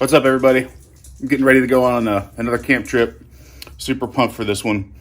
What's up, everybody? I'm getting ready to go on another camp trip. Super pumped for this one.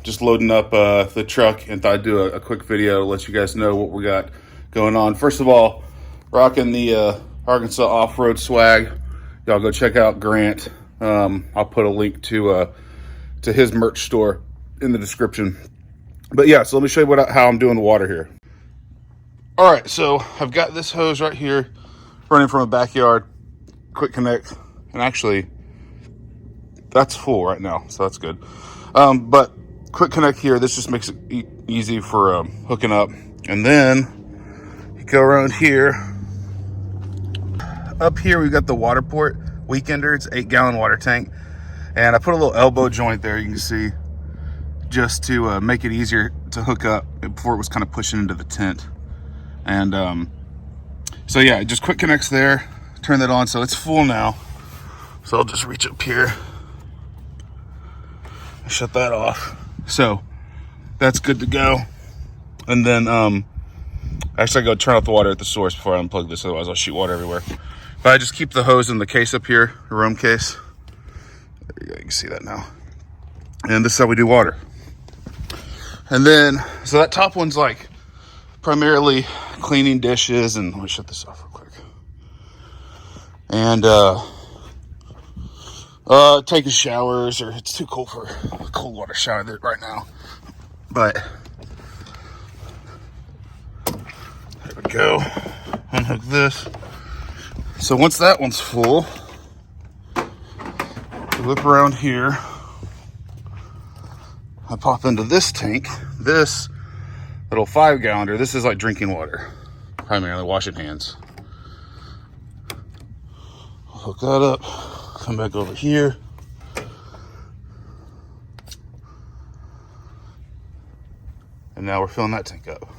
Just loading up the truck and thought I'd do a quick video to let you guys know what we got going on. First of all, rocking the Arkansas off-road swag. Y'all go check out Grant. I'll put a link to his merch store in the description. But yeah, so let me show you how I'm doing the water here. All right, so I've got this hose right here running from a backyard. Quick connect, and actually that's full right now, so that's good. But quick connect here, this just makes it easy for hooking up. And then you go around here. Up here we've got the water port weekender. It's 8-gallon water tank, and I put a little elbow joint there, you can see, just to make it easier to hook up before it was kind of pushing into the tent. And so yeah, just quick connects there. Turn that on, so it's full now. So I'll just reach up here, shut that off. So that's good to go. And then actually I go turn off the water at the source before I unplug this, otherwise I'll shoot water everywhere. But I just keep the hose in the case up here, the roam case. There you go, you can see that now. And this is how we do water. And then, so that top one's like primarily cleaning dishes, and let me shut this off real quick. And taking showers, or it's too cold for a cold water shower right now. But there we go. Unhook this. So once that one's full, we look around here. I pop into this tank. This little 5-gallon. This is like drinking water, primarily washing hands. Hook that up, come back over here. And now we're filling that tank up.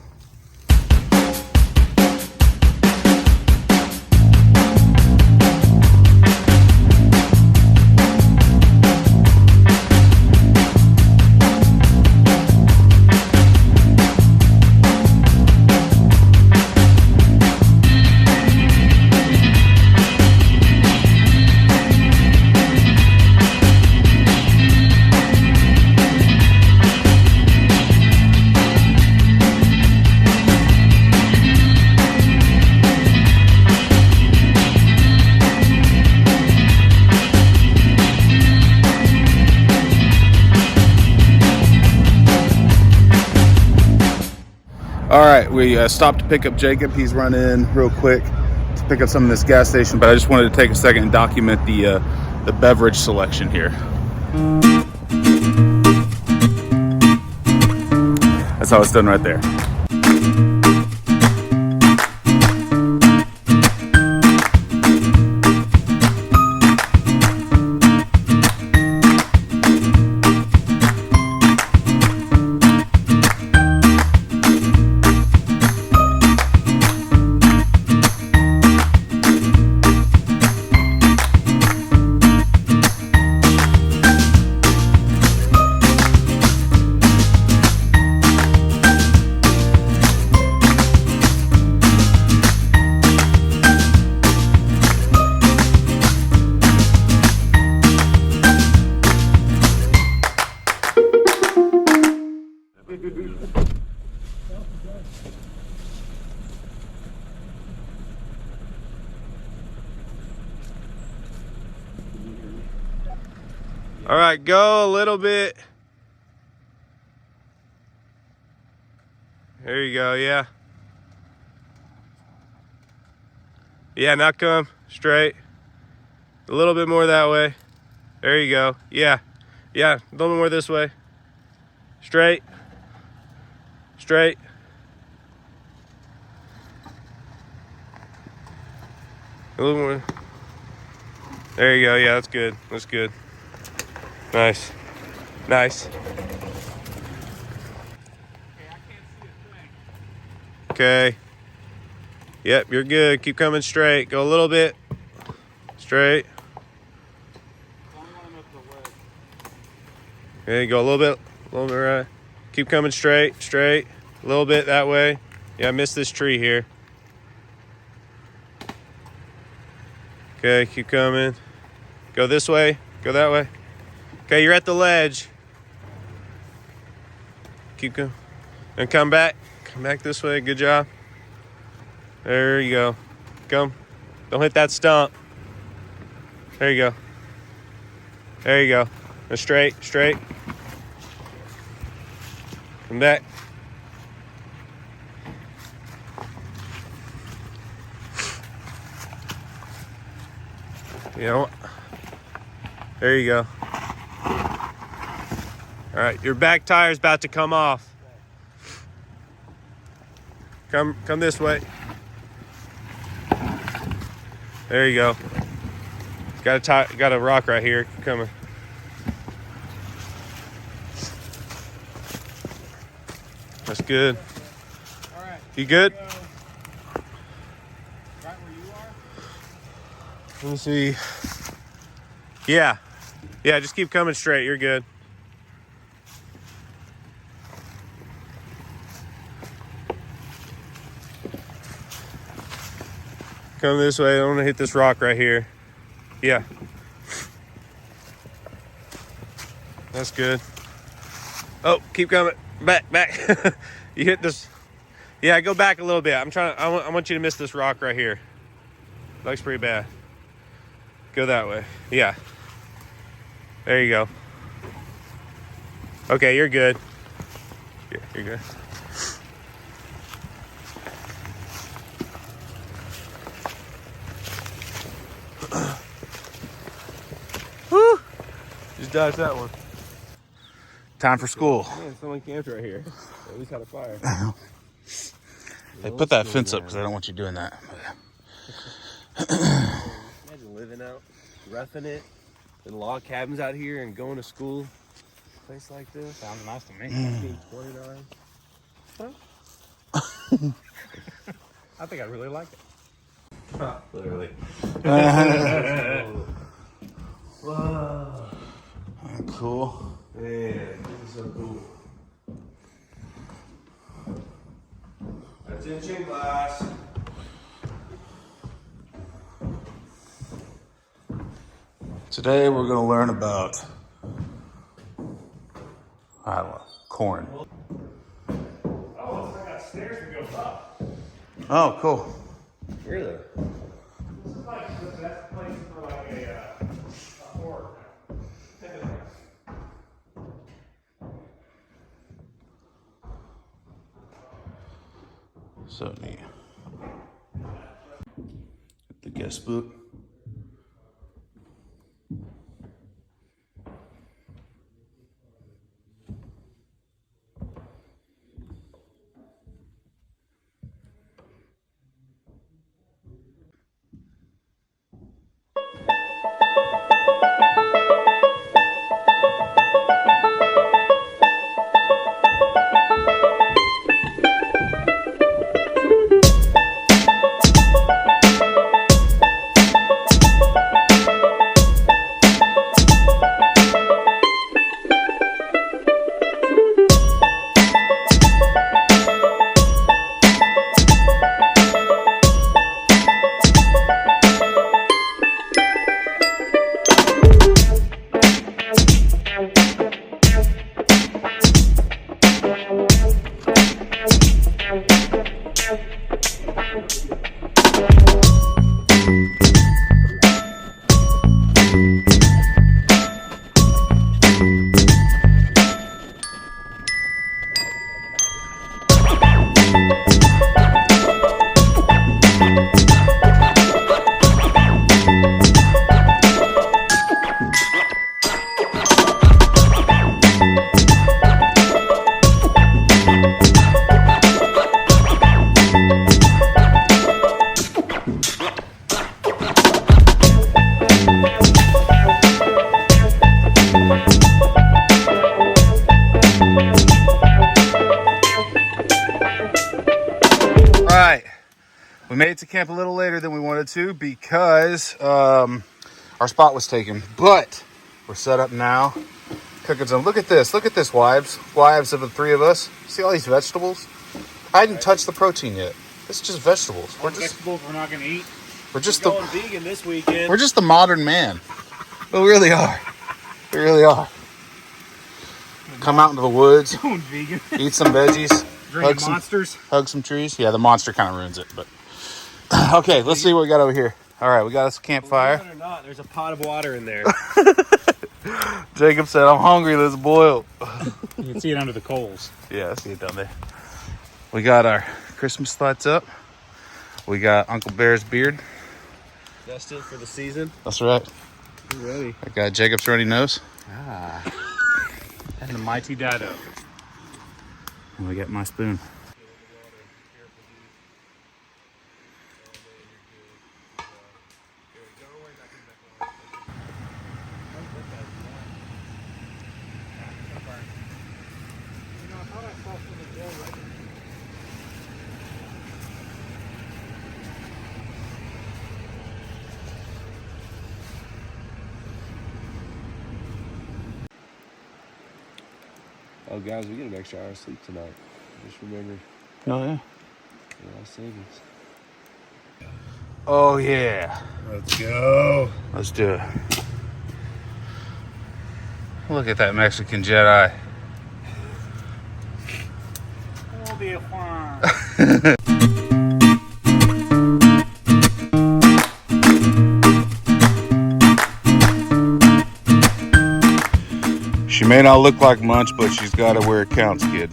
All right, we stopped to pick up Jacob. He's running real quick to pick up some in this gas station, but I just wanted to take a second and document the beverage selection here. That's how it's done right there. All right, go a little bit. There you go, yeah. Yeah, now come straight. A little bit more that way. There you go, yeah. Yeah, a little bit more this way. Straight. Straight. A little more. There you go, yeah, that's good, that's good. Nice. Nice. Okay. Yep, you're good. Keep coming straight. Go a little bit. Straight. Okay, go a little bit right. Keep coming straight, straight. A little bit that way. Yeah, I missed this tree here. Okay, keep coming. Go this way. Go that way. Okay, you're at the ledge. Keep going. And come back. Come back this way. Good job. There you go. Come. Don't hit that stump. There you go. There you go. Go straight, straight. Come back. You know what? There you go. All right, your back tire is about to come off. Come this way. There you go. Got a rock right here. Keep coming. That's good. All right. You good? Right where you are? Let me see. Yeah. Yeah, just keep coming straight. You're good. Come this way. I want to hit this rock right here. Yeah. That's good. Oh, keep coming. Back, back. You hit this. Yeah, go back a little bit. I want you to miss this rock right here. Looks pretty bad. Go that way. Yeah. There you go. Okay, you're good. You're good. Woo! Just dodged that one. Time for school. Man, someone camped right here. At least had a fire. Hey, put that fence up because I don't want you doing that. Imagine living out, roughing it, in log cabins out here and going to school. A place like this. Sounds nice to me. Being 29. I think I really like it. Literally. Whoa. Cool. Man, this is so cool. Attention class. Today we're going to learn about, I don't know, corn. Oh, it's like got stairs that goes up. Oh, cool. Really? This is like the best place for like a horror film. So neat. The guest book. We made it to camp a little later than we wanted to because our spot was taken, but we're set up now. Cooking some. Look at this, wives of the three of us. See all these vegetables? I hadn't touched the protein yet. It's just vegetables. Vegetables we're not going to eat. We're just Going vegan this weekend. we're just the modern man. We really are. We really are. Come out into the woods, Going vegan. eat some veggies, Drinking monsters. hug some trees. Yeah, the monster kind of ruins it, but okay. Let's see what we got over here. All right, we got us a campfire. Believe it or not, there's a pot of water in there. Jacob said, "I'm hungry. Let's boil." You can see it under the coals. Yeah, I see it down there. We got our Christmas lights up. We got Uncle Bear's beard. Destined for the season. That's right. You ready? I got Jacob's runny nose. And the mighty Dado. And we got my spoon. Oh, guys, we get an extra hour of sleep tonight. Just remember, Oh yeah. savings. Oh yeah. Let's go. Let's do it. Look at that Mexican Jedi. She may not look like much, but she's got it where it counts, kid.